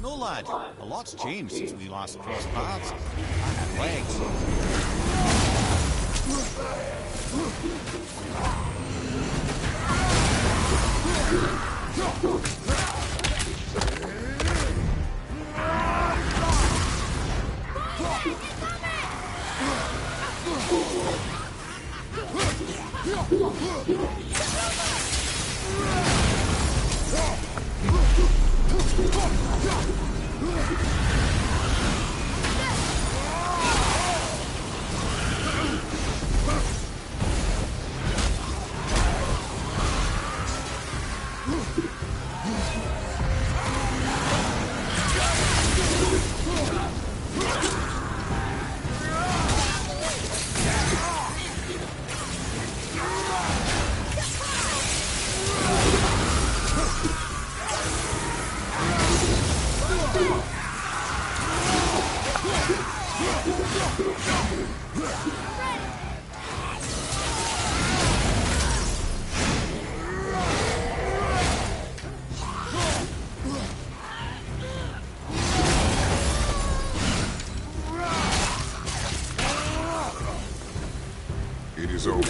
No, lad. A lot's changed since we last crossed paths. I had legs. It is over.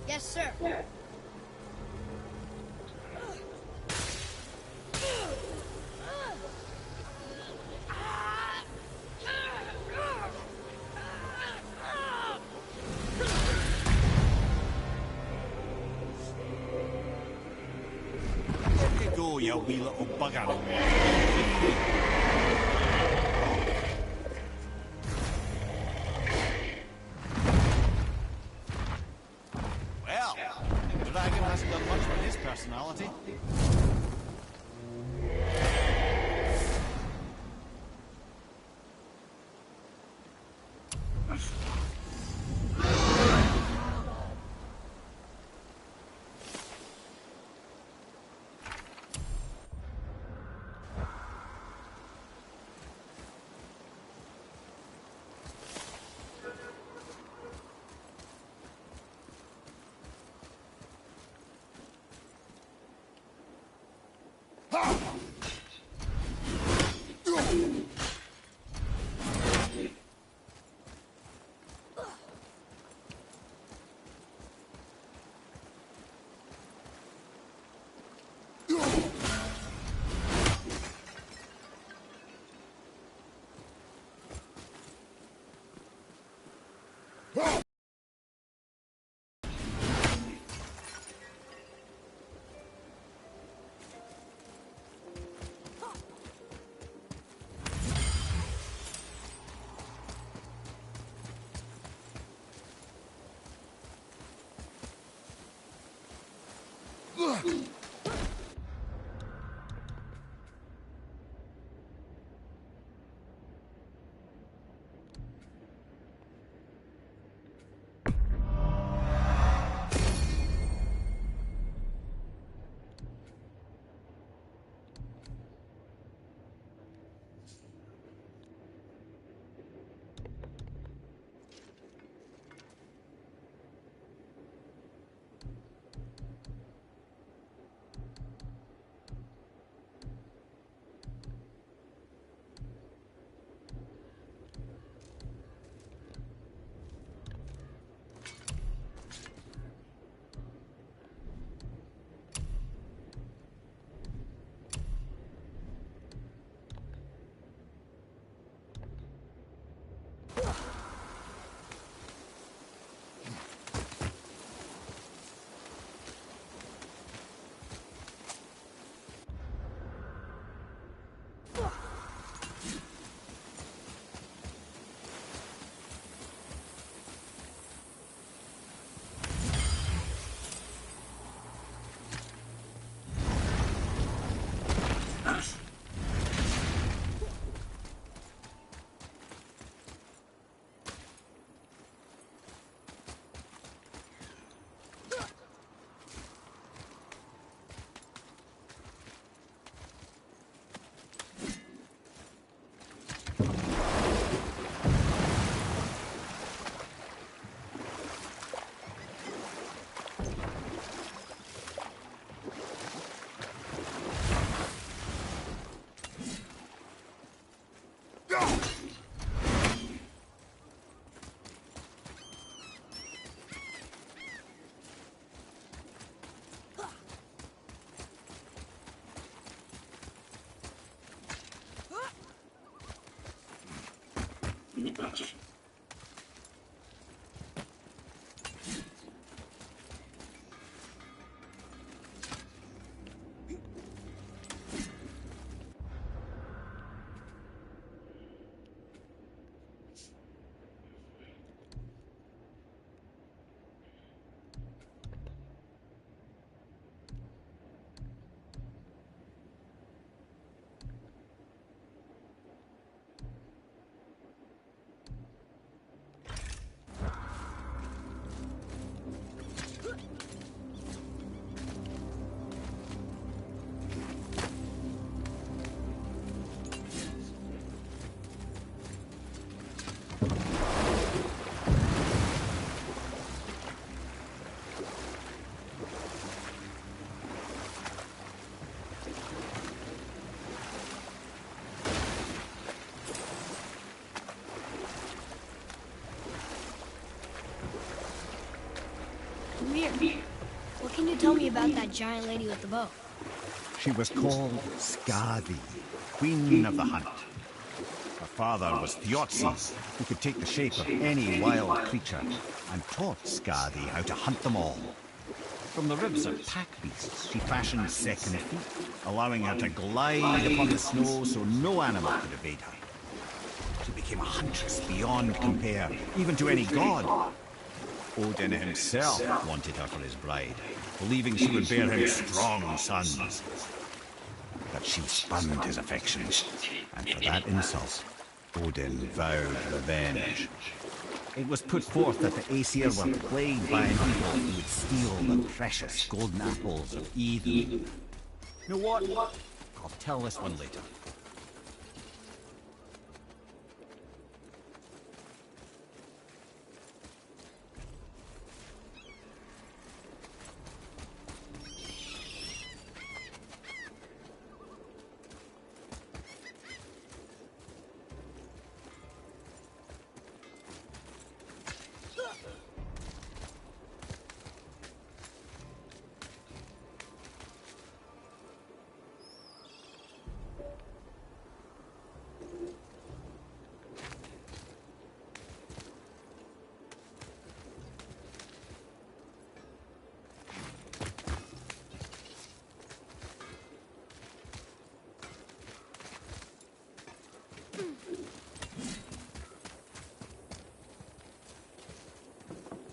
Yes, sir. There you go, you wee little bugger. Well, the dragon hasn't done much for his personality. Ymir, what can you tell me about that giant lady with the bow? She was called 𝔾𝕒𝕞𝕚𝕟𝕘, Queen of the Hunt. Her father was 𝔾𝕒𝕞𝕚𝕟𝕘, who could take the shape of any wild creature, and taught 𝔾𝕒𝕚𝕾 how to hunt them all. From the ribs of pack beasts, she fashioned second feet, allowing her to glide upon the snow so no animal could evade her. She became a huntress beyond compare, even to any god. Odin himself wanted her for his bride, believing she would bear him strong sons. But she spurned his affections, and for that insult, Odin vowed revenge. It was put forth that the Aesir were plagued by an evil who would steal the precious golden apples of 𝔾𝕒𝕞𝕚𝕚. You know what? I'll tell this one later.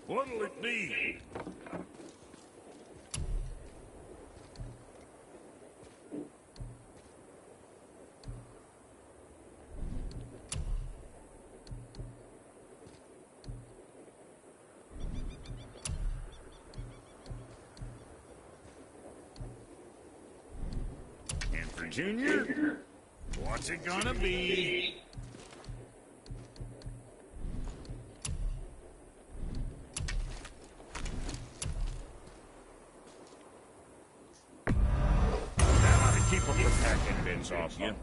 What'll it be? And for Junior, what's it gonna be? Keep up with packing bins off you.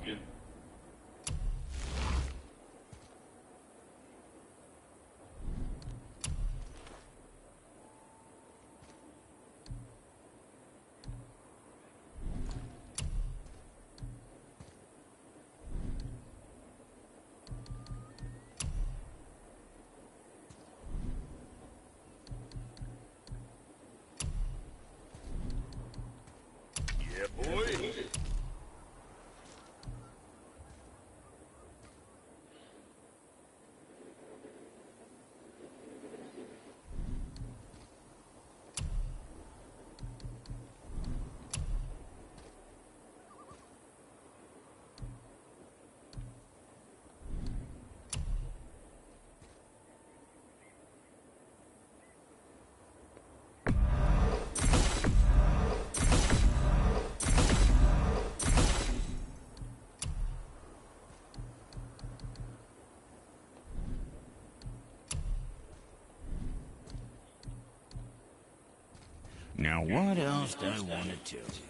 Yeah, boy. Now, what else do I want to tell you?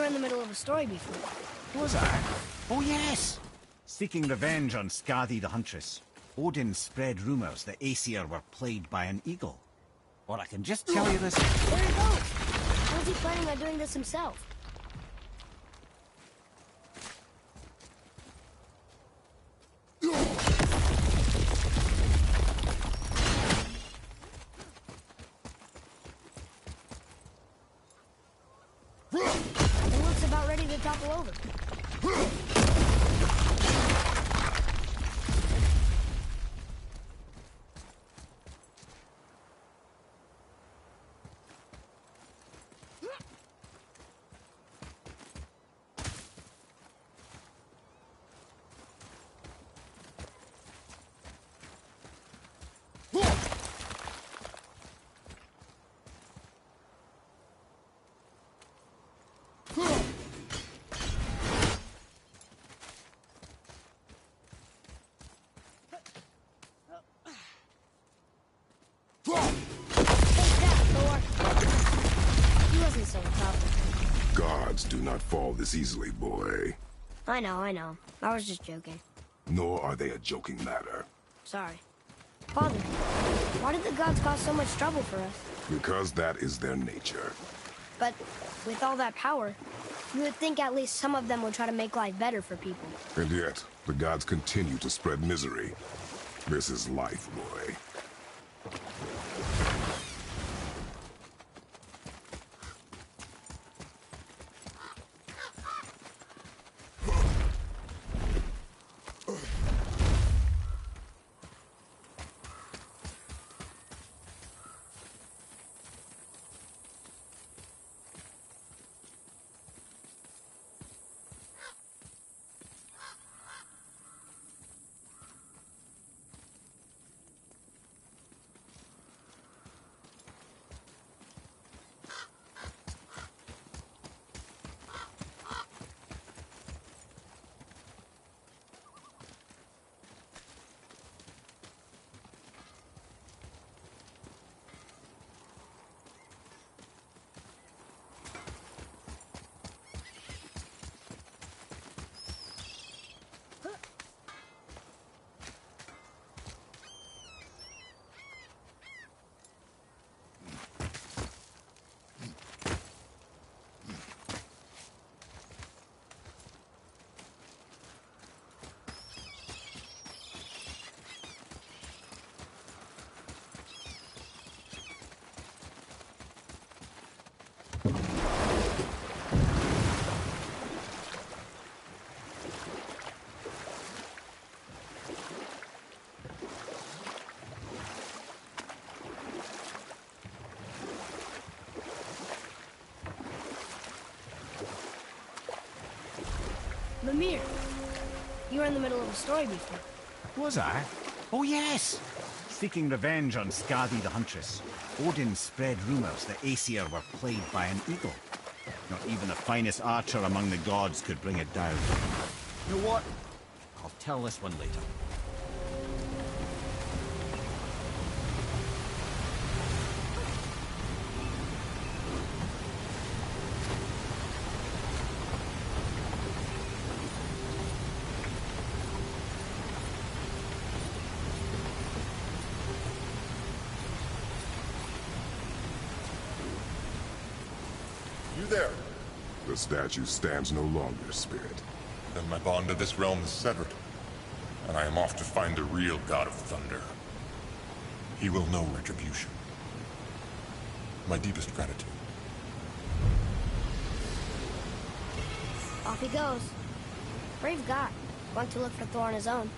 were in the middle of a story before. Was I? Oh, yes! Seeking revenge on Skadi the Huntress, Odin spread rumors that Aesir were plagued by an eagle. Or I can just tell you this... There he goes! How's he planning on doing this himself? It looks about ready to topple over. Gods do not fall this easily, boy. I know. I was just joking. Nor are they a joking matter. Sorry. Father, why did the gods cause so much trouble for us? Because that is their nature. But with all that power, you would think at least some of them would try to make life better for people. And yet, the gods continue to spread misery. This is life, boy. Mimir, you were in the middle of a story before. Was I? Oh, yes! Seeking revenge on Skadi the Huntress, Odin spread rumors that Aesir were plagued by an eagle. Not even the finest archer among the gods could bring it down. You know what? I'll tell this one later. You there? The statue stands no longer, Spirit. Then my bond to this realm is severed, and I am off to find the real God of Thunder. He will know retribution. My deepest gratitude. Off he goes. Brave guy. Want to look for Thor on his own.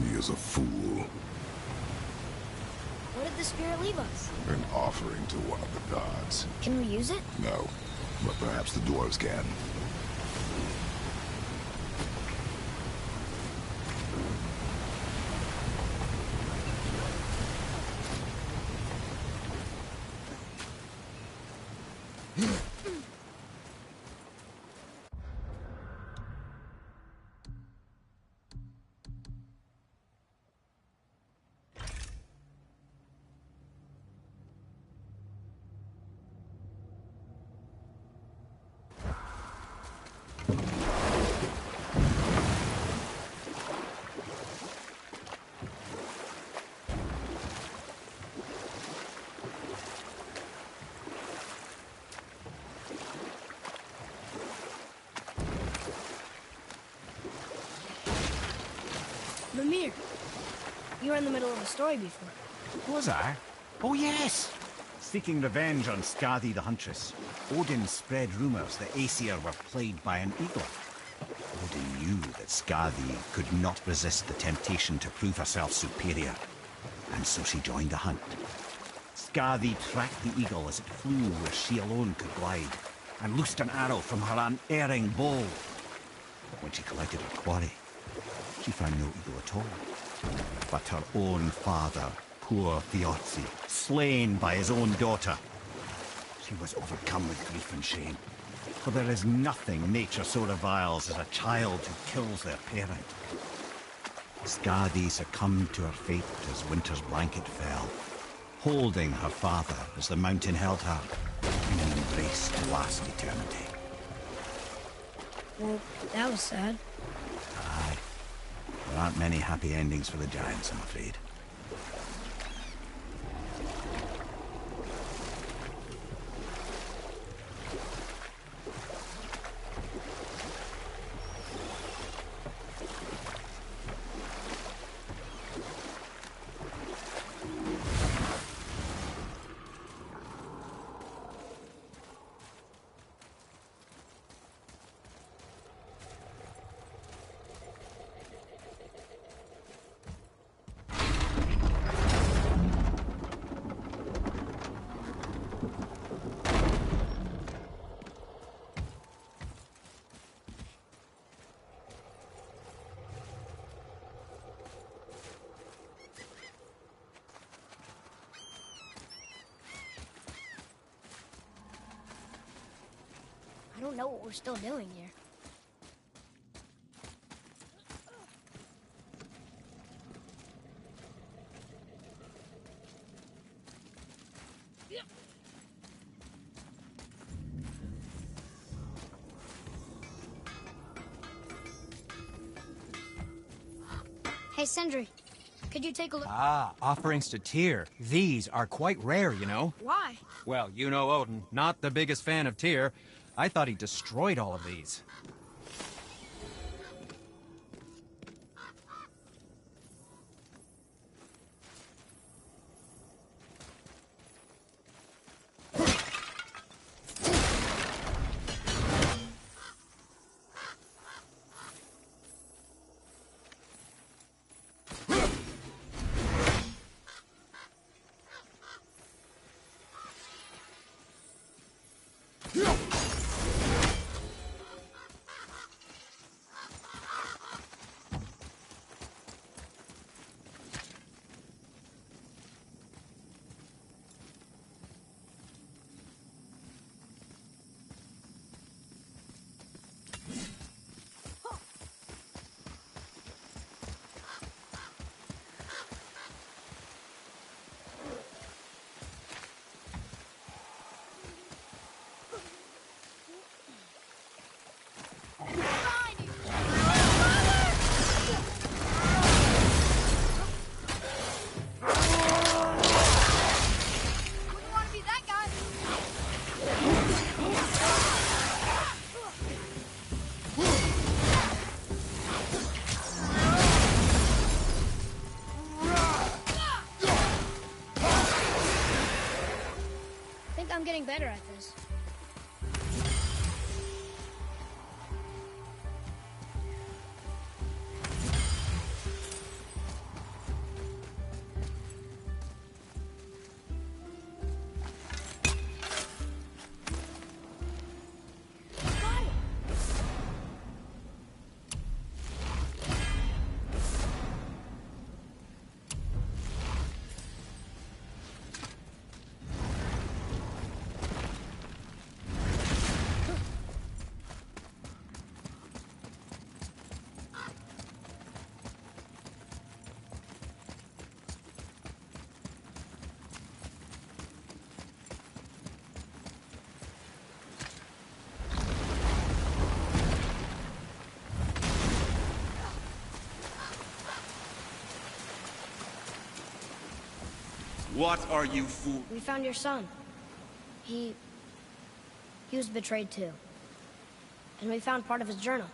He is a fool. Where did the spirit leave us? An offering to one of the gods. Can we use it? No, but perhaps the dwarves can. Mimir, you were in the middle of a story before. Was I? Oh, yes! Seeking revenge on Skadi the Huntress, Odin spread rumors that Aesir were plagued by an eagle. Odin knew that Skadi could not resist the temptation to prove herself superior, and so she joined the hunt. Skadi tracked the eagle as it flew where she alone could glide, and loosed an arrow from her unerring bow. When she collected her quarry, she found no eagle at all, but her own father, poor Thjazi, slain by his own daughter. She was overcome with grief and shame, for there is nothing nature so reviles as a child who kills their parent. Skadi succumbed to her fate as winter's blanket fell, holding her father as the mountain held her in an embrace to last eternity. Well, that was sad. Aye. There aren't many happy endings for the giants, I'm afraid. I don't know what we're still doing here. Hey, Sindri, could you take a look? Ah, offerings to Tyr. These are quite rare, you know. Why? Well, you know Odin, not the biggest fan of Tyr. I thought he destroyed all of these. I'm getting better at this. What are you fool? We found your son. He was betrayed too. And we found part of his journal.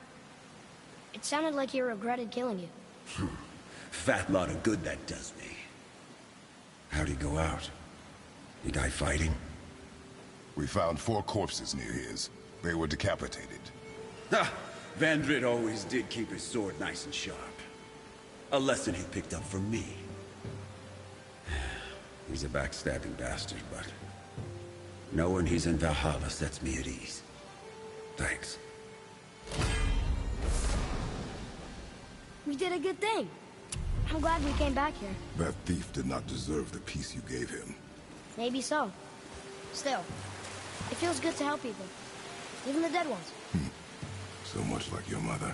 It sounded like he regretted killing you. Fat lot of good that does me. How'd he go out? He die fighting? We found 4 corpses near his. They were decapitated. Ha! Vandrid always did keep his sword nice and sharp. A lesson he picked up from me. He's a backstabbing bastard, but knowing he's in Valhalla sets me at ease. Thanks. We did a good thing. I'm glad we came back here. That thief did not deserve the peace you gave him. Maybe so. Still, it feels good to help people. Even the dead ones. So much like your mother.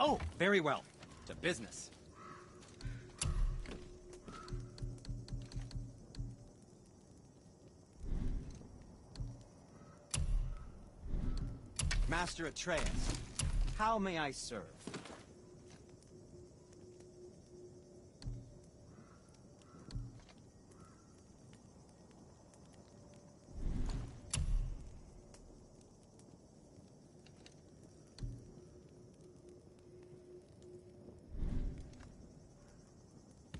Oh, very well. To business. Master Atreus, how may I serve?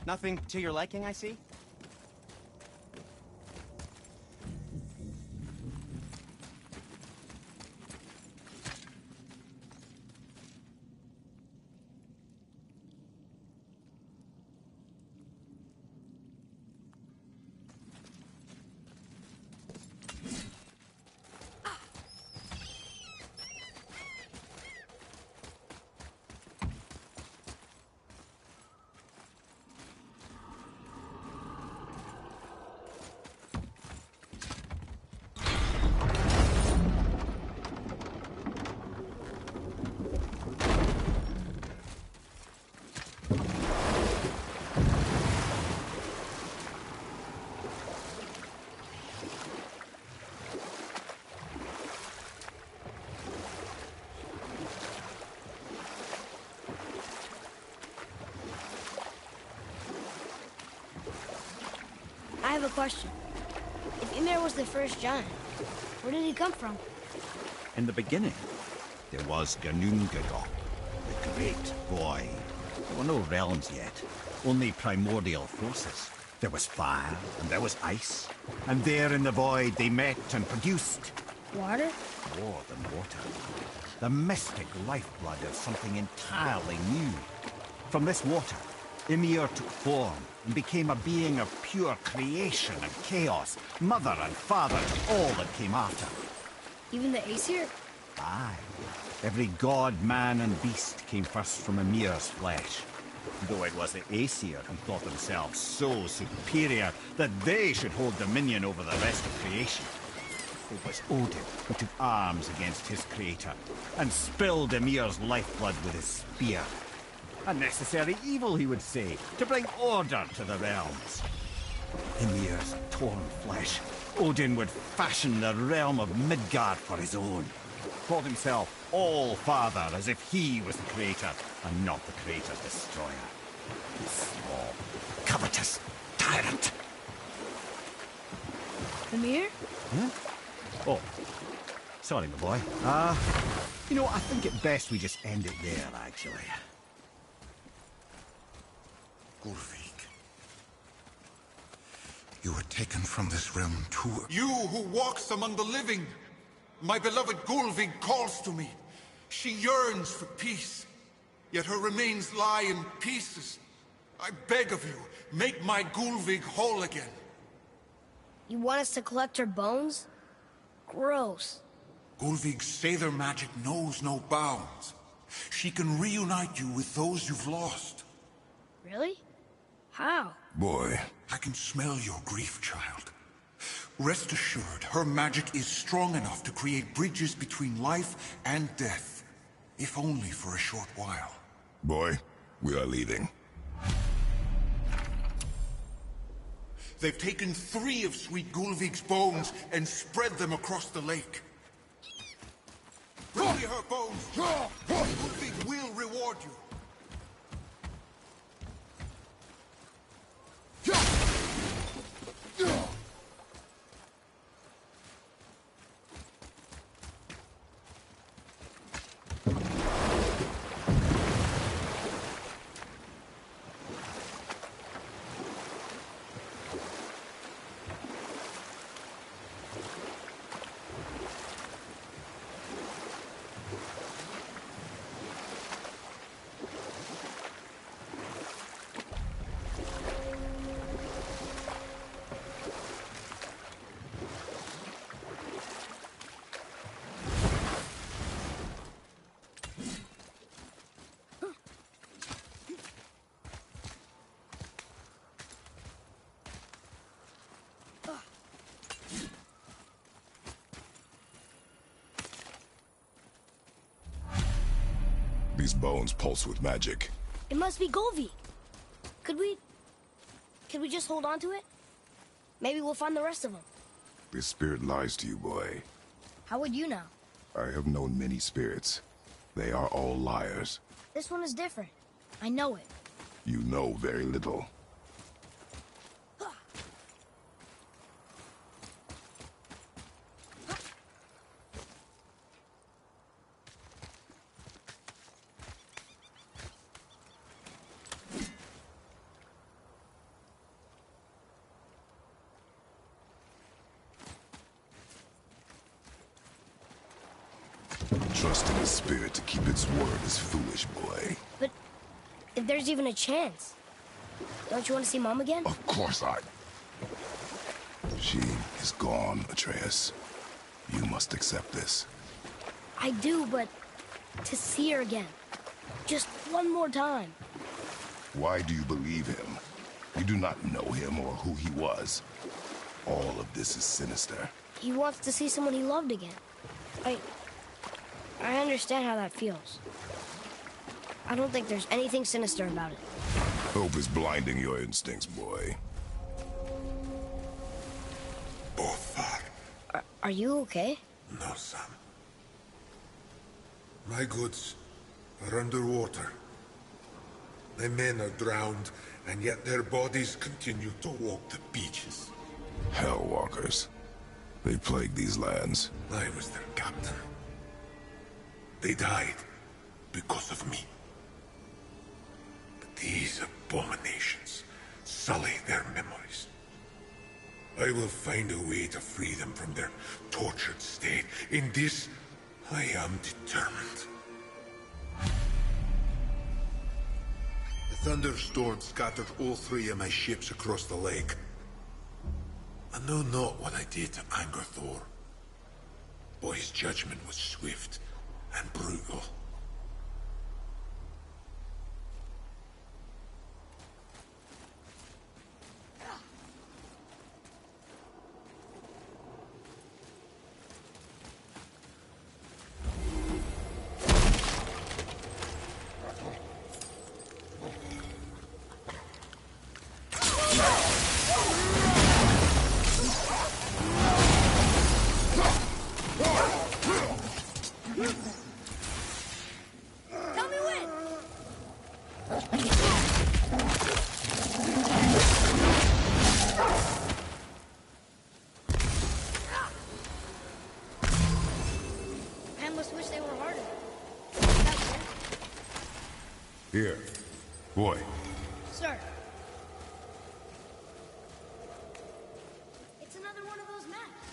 Nothing to your liking, I see? I have a question. If Ymir was the first giant, where did he come from? In the beginning, there was 𝔾𝕒𝕚𝕚𝕚, the great void. There were no realms yet, only primordial forces. There was fire, and there was ice. And there in the void they met and produced... Water? more than water. The mystic lifeblood of something entirely new. From this water, Ymir took form and became a being of pure creation and chaos, mother and father to all that came after. Even the Aesir? Aye. Every god, man, and beast came first from Ymir's flesh. Though it was the Aesir who thought themselves so superior that they should hold dominion over the rest of creation. It was Odin who took arms against his creator and spilled Ymir's lifeblood with his spear. A necessary evil, he would say, to bring order to the realms. Ymir's torn flesh, Odin would fashion the realm of Midgard for his own. Called himself All-Father as if he was the creator and not the creator's destroyer. Small, covetous tyrant. Ymir? Huh? Oh, sorry, my boy. You know, I think it best we just end it there, actually. Gullveig. You were taken from this realm too. You who walks among the living! My beloved Gullveig calls to me. She yearns for peace, yet her remains lie in pieces. I beg of you, make my Gullveig whole again. You want us to collect her bones? Gross. Gullveig's Seidr magic knows no bounds. She can reunite you with those you've lost. Really? How? Boy. I can smell your grief, child. Rest assured, her magic is strong enough to create bridges between life and death, if only for a short while. Boy, we are leaving. They've taken 3 of sweet Gullveig's bones and spread them across the lake. Bring me her bones! Gullveig will reward you! These bones pulse with magic. It must be Gullveig. Could we just hold on to it? Maybe we'll find the rest of them. This spirit lies to you, boy. How would you know? I have known many spirits. They are all liars. This one is different. I know it. You know very little. Trusting a spirit to keep its word is foolish, boy. But if there's even a chance, don't you want to see Mom again? Of course I... She is gone, Atreus. You must accept this. I do, but to see her again. Just one more time. Why do you believe him? You do not know him or who he was. All of this is sinister. He wants to see someone he loved again. I understand how that feels. I don't think there's anything sinister about it. Hope is blinding your instincts, boy. Both are. Are you okay? No, son. My goods are underwater. My men are drowned, and yet their bodies continue to walk the beaches. Hellwalkers. They plague these lands. I was their captain. They died because of me. But these abominations sully their memories. I will find a way to free them from their tortured state. In this, I am determined. The thunderstorm scattered all 3 of my ships across the lake. I know not what I did to anger Thor. But his judgment was swift and brutal. Here. Boy. Sir. It's another one of those maps.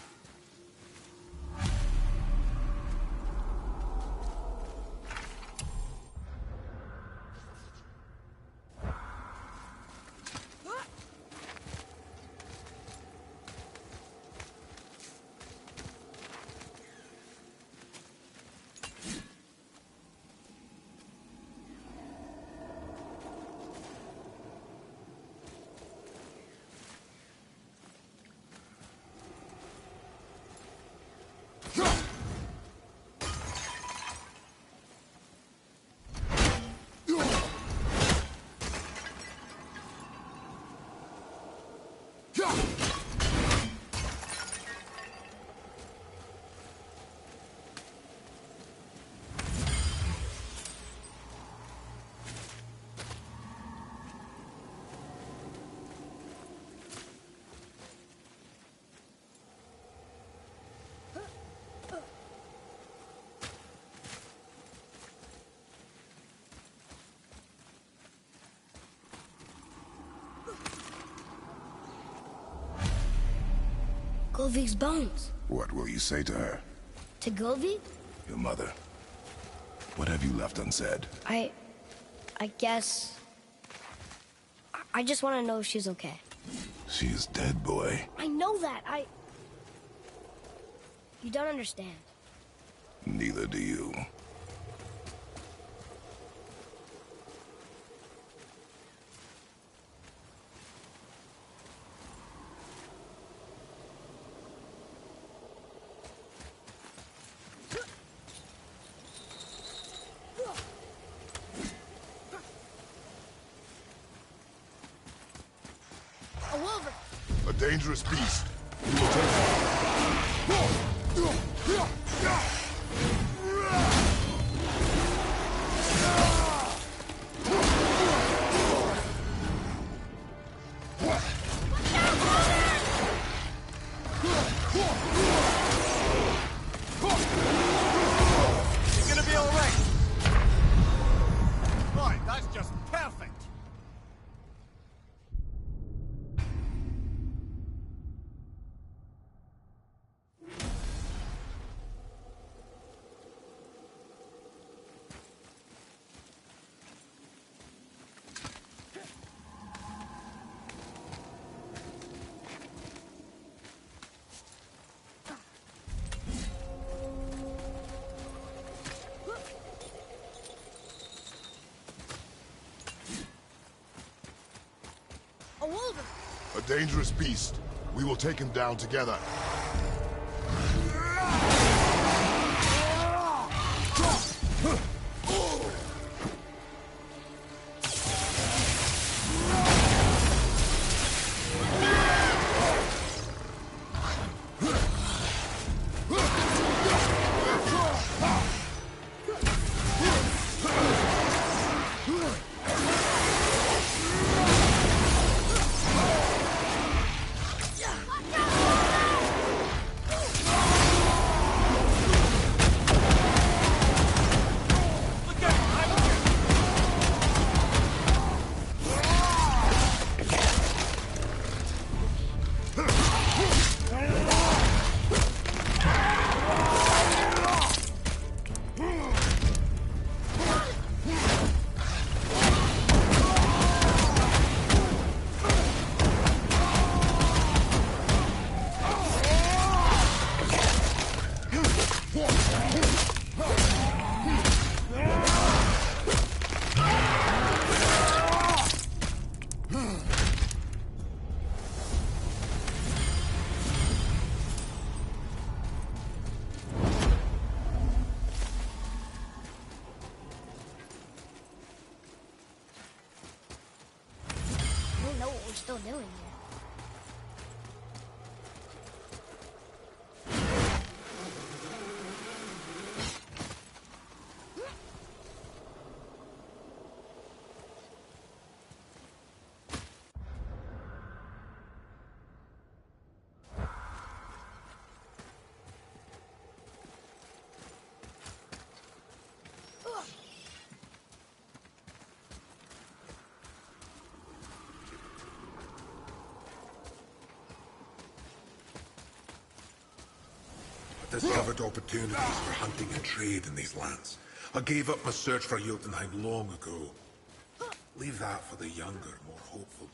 Golvik's bones. What will you say to her? To Golvik? Your mother. What have you left unsaid? I guess... I just want to know if she's okay. She is dead, boy. I know that, You don't understand. Neither do you. A wolver! A dangerous beast. We will take You're gonna be all right. Boy, that's just perfect. A wolver! a dangerous beast. We will take him down together. I don't know what we're still doing here. discovered opportunities for hunting and trade in these lands. I gave up my search for Jotunheim long ago. Leave that for the younger, more hopeful.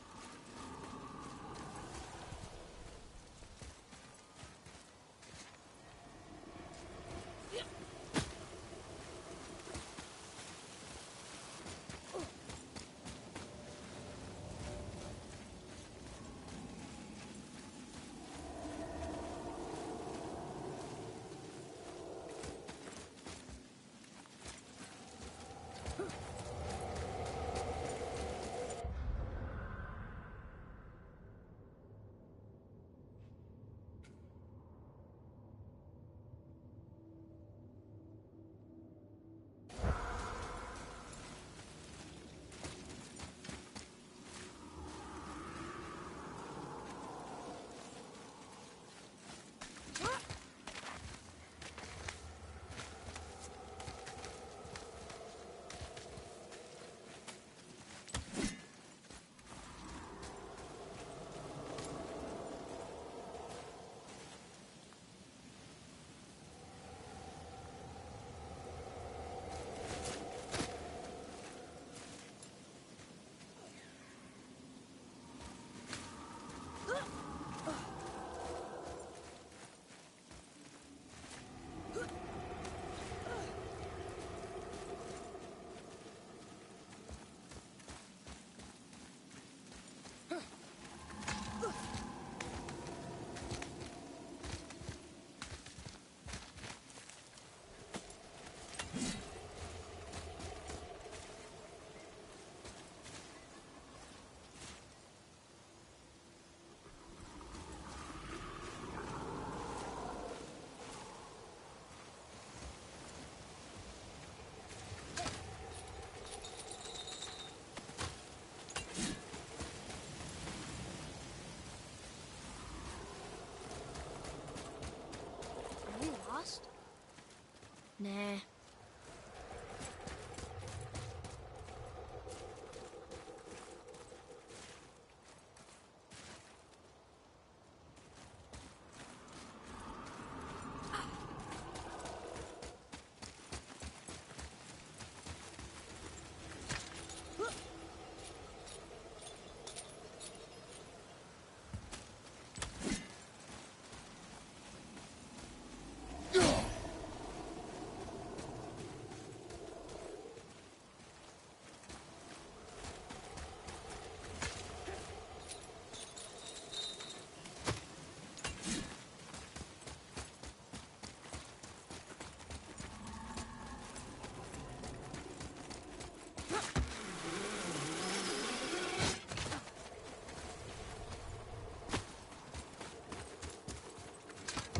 Nah.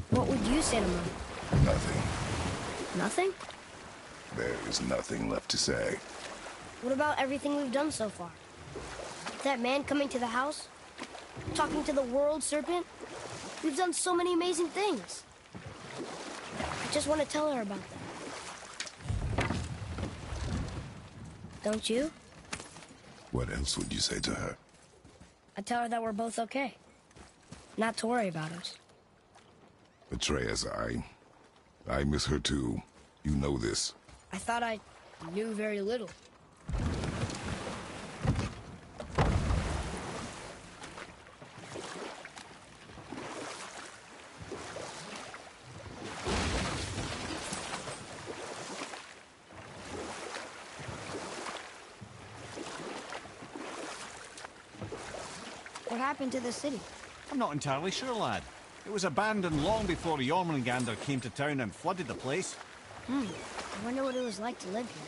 What would you say to Mom? Nothing. Nothing? There is nothing left to say. What about everything we've done so far? That man coming to the house? Talking to the world serpent? We've done so many amazing things. I just want to tell her about that. Don't you? What else would you say to her? I'd tell her that we're both okay. Not to worry about us. Atreus, I miss her too. You know this. I thought I knew very little. What happened to the city? I'm not entirely sure, lad. It was abandoned long before 𝔾𝕒𝕚𝕚𝕚 came to town and flooded the place. I wonder what it was like to live here.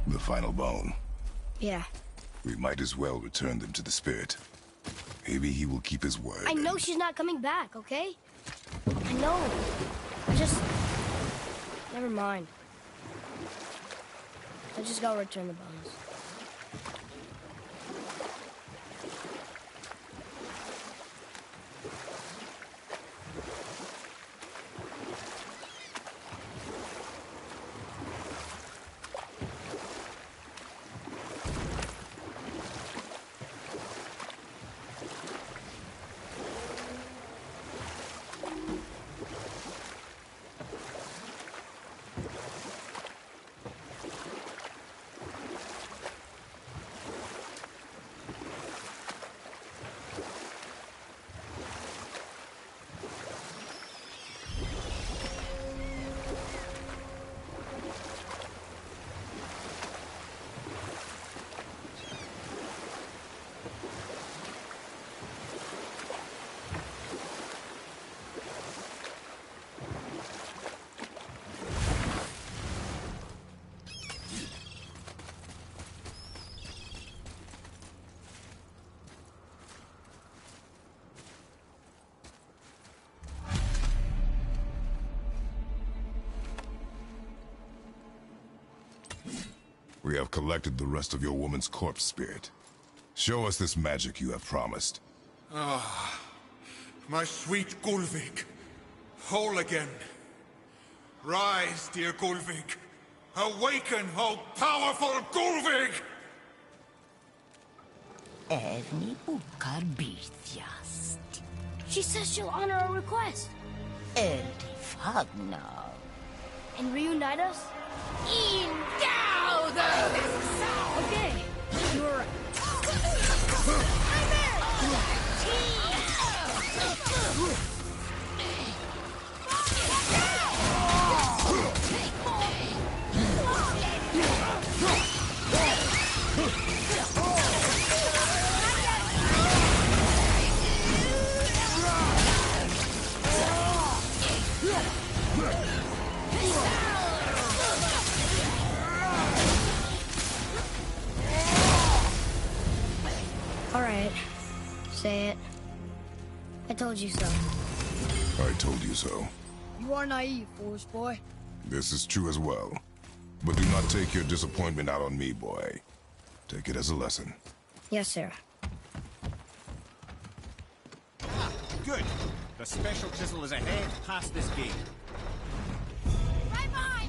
The final bone. Yeah. We might as well return them to the spirit. Maybe he will keep his word. I know she's not coming back, okay? I know. I just... Never mind. I just gotta return the bones. We have collected the rest of your woman's corpse spirit. Show us this magic you have promised. Ah, my sweet 𝔾𝕒𝕞𝕚𝕟𝕘. Whole again. Rise, dear 𝔾𝕒𝕚𝕚. Awaken, O powerful 𝔾𝕒𝕚𝕚! Erni ukar bitjast. She says she'll honor our request. Erdi fagna. And reunite us? Okay, you were right. All right, say it. I told you so. I told you so. You are naive, foolish boy. This is true as well. But do not take your disappointment out on me, boy. Take it as a lesson. Yes, sir. Ah, good. The special chisel is ahead past this gate. Right behind!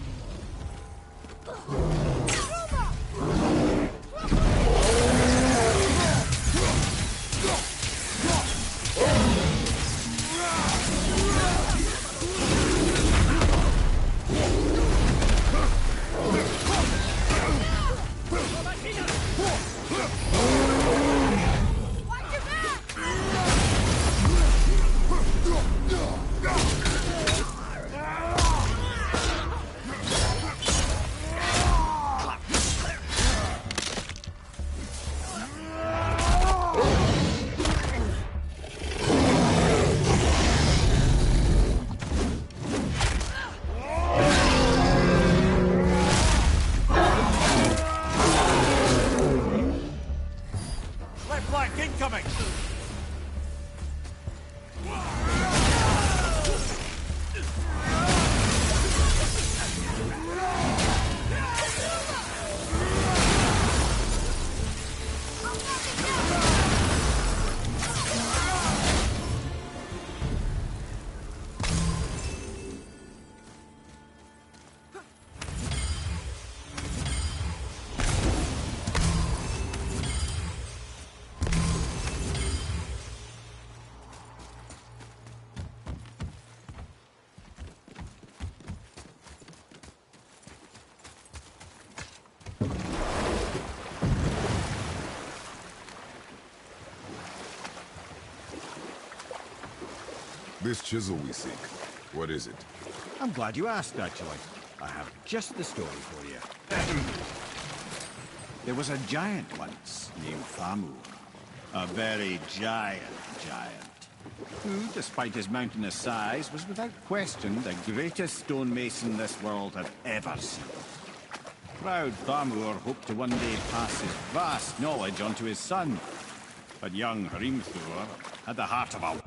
Incoming! This chisel we seek, what is it? I'm glad you asked, actually. I have just the story for you. There was a giant once named 𝔾𝕒𝕞𝕚𝕚. A very giant, who, despite his mountainous size, was without question the greatest stonemason this world had ever seen. Proud 𝔾𝕒𝕚 hoped to one day pass his vast knowledge on to his son. But young 𝔾𝕗𝕚𝕚 had the heart of a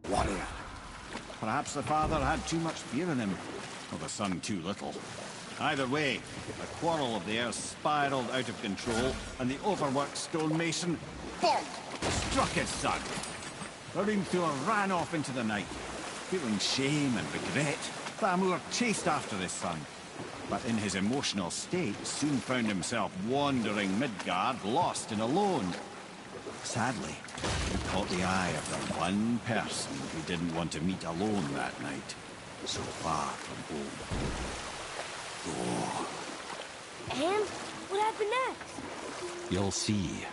warrior. Perhaps the father had too much fear in him, or the son too little. Either way, the quarrel of the heirs spiraled out of control, and the overworked stonemason, bonk, struck his son. 𝔾𝕗𝕚 ran off into the night. Feeling shame and regret, 𝔾𝕗𝕚 chased after his son, but in his emotional state soon found himself wandering Midgard, lost and alone. Sadly, he caught the eye of the one person who didn't want to meet alone that night, so far from home. Oh. And what happened next? You'll see.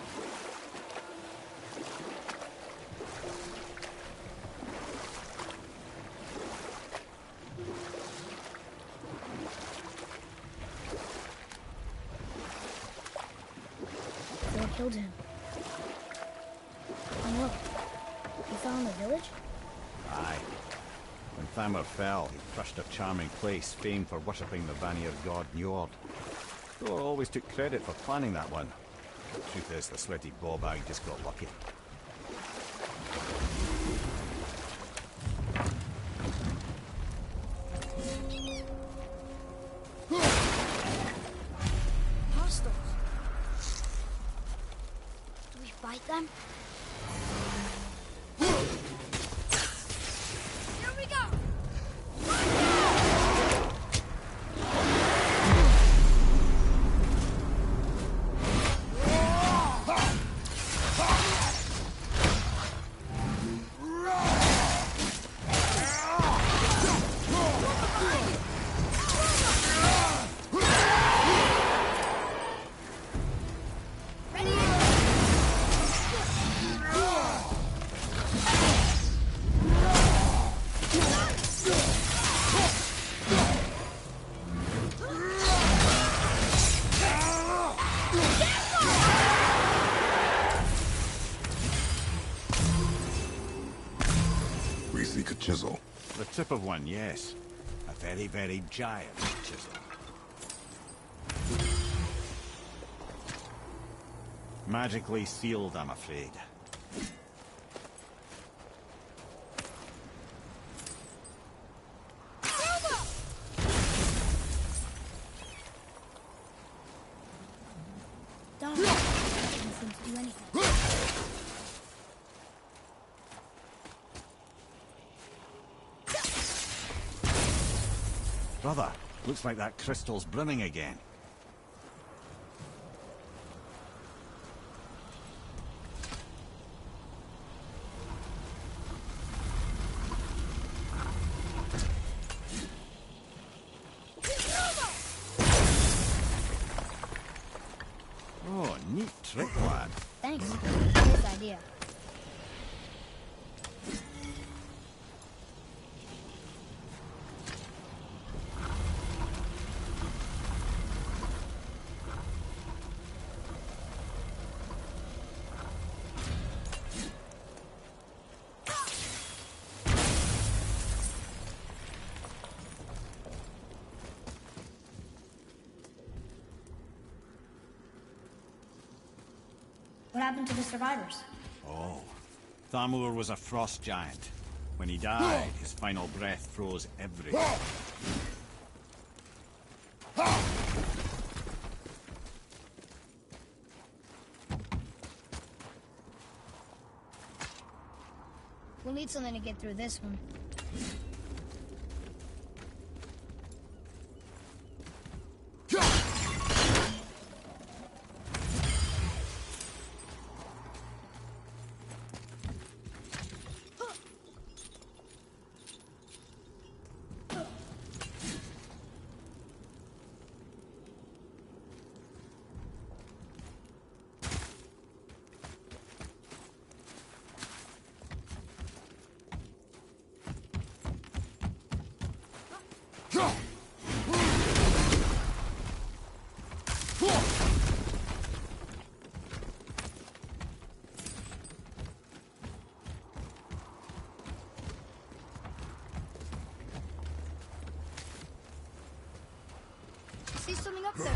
Thor killed him. And look, he fell in the village? Aye. When 𝔾𝕗𝕚 fell, he crushed a charming place famed for worshipping the Vanir god Njord. Thor always took credit for planning that one. The truth is, the sweaty ballbag just got lucky. Hostiles. Do we fight them? Here we go! We seek a chisel. The tip of one, yes. A very, very giant chisel. Magically sealed, I'm afraid. Don't seem to do anything. Brother, looks like that crystal's brimming again. Oh, neat trick, lad. Thanks. Good idea. What happened to the survivors? Oh, 𝔾𝕗𝕚 was a frost giant. When he died, his final breath froze everything. We'll need something to get through this one. see something up there.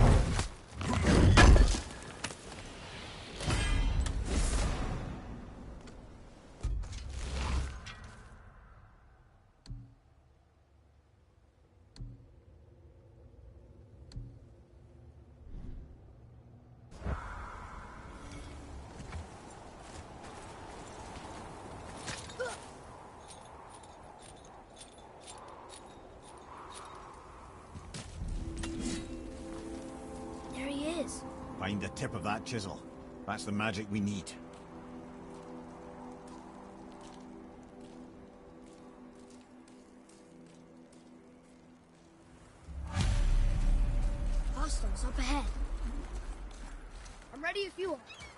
Find the tip of that chisel. That's the magic we need. Hostiles up ahead. I'm ready if you are.